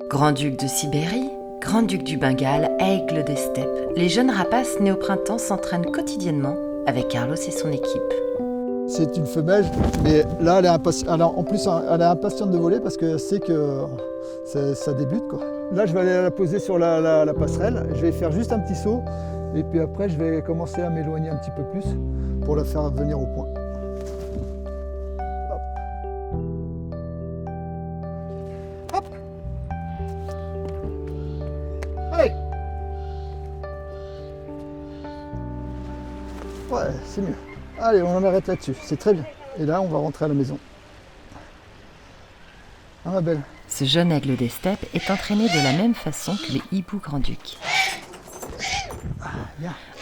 Grand-duc de Sibérie, grand-duc du Bengale, aigle des steppes, les jeunes rapaces nés au printemps s'entraînent quotidiennement avec Carlos et son équipe. C'est une femelle, mais là en plus elle est impatiente de voler parce qu'elle sait que ça débute, quoi. Là je vais aller la poser sur la passerelle, je vais faire juste un petit saut et puis après je vais commencer à m'éloigner un petit peu plus pour la faire venir au point. Hop. Hop. Allez. Ouais, c'est mieux. Allez, on en arrête là-dessus, c'est très bien. Et là, on va rentrer à la maison. Ah, ma belle. Ce jeune aigle des steppes est entraîné de la même façon que les hiboux grand-ducs.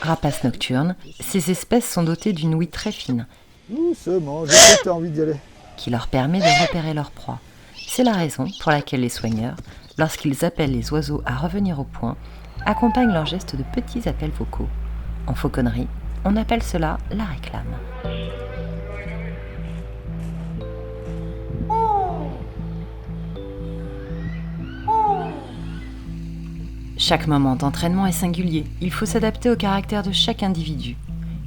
Rapaces nocturnes, ces espèces sont dotées d'une ouïe très fine. Doucement, je sais que tu as envie d'y aller. Qui leur permet de repérer leur proie. C'est la raison pour laquelle les soigneurs, lorsqu'ils appellent les oiseaux à revenir au point, accompagnent leurs gestes de petits appels vocaux. En fauconnerie, on appelle cela la réclame. Chaque moment d'entraînement est singulier. Il faut s'adapter au caractère de chaque individu.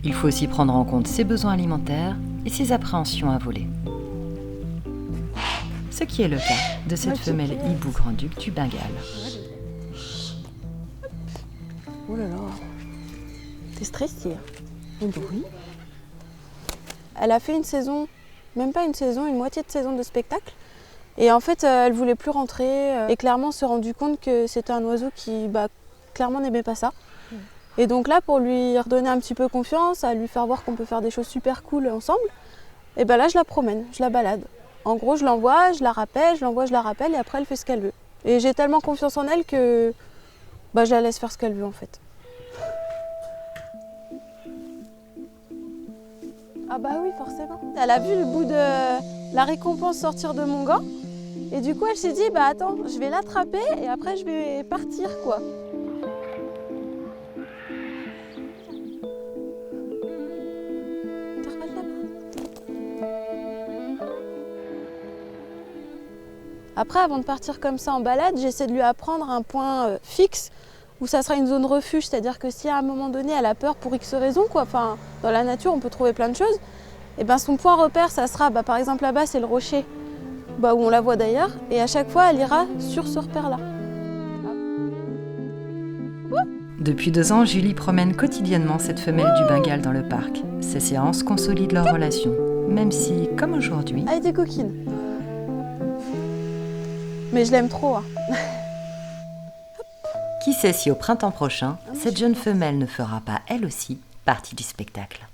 Il faut aussi prendre en compte ses besoins alimentaires et ses appréhensions à voler. Ce qui est le cas de cette femelle hibou grand-duc du Bengale. Oh là là, t'es stressée. Oui. Elle a fait une saison, même pas une saison, une moitié de saison de spectacle. Et en fait, elle voulait plus rentrer. Et clairement, s'est rendu compte que c'était un oiseau qui, clairement, n'aimait pas ça. Et donc là, pour lui redonner un petit peu confiance, à lui faire voir qu'on peut faire des choses super cool ensemble, et là, je la promène, je la balade. En gros, je l'envoie, je la rappelle, je l'envoie, je la rappelle, et après, elle fait ce qu'elle veut. Et j'ai tellement confiance en elle que je la laisse faire ce qu'elle veut, en fait. Ah bah oui, forcément. Elle a vu le bout de la récompense sortir de mon gant. Et du coup, elle s'est dit, attends, je vais l'attraper et après, je vais partir, quoi. Après, avant de partir comme ça en balade, j'essaie de lui apprendre un point fixe où ça sera une zone refuge, c'est-à-dire que si à un moment donné elle a peur pour X raison, dans la nature on peut trouver plein de choses, et son point repère ça sera, par exemple là-bas c'est le rocher, où on la voit d'ailleurs, et à chaque fois elle ira sur ce repère-là. Depuis 2 ans, Julie promène quotidiennement cette femelle du Bengale dans le parc. Ces séances consolident leur relation, même si, comme aujourd'hui... Elle était coquine. Mais je l'aime trop. Qui sait si au printemps prochain, cette jeune femelle ne fera pas, elle aussi, partie du spectacle.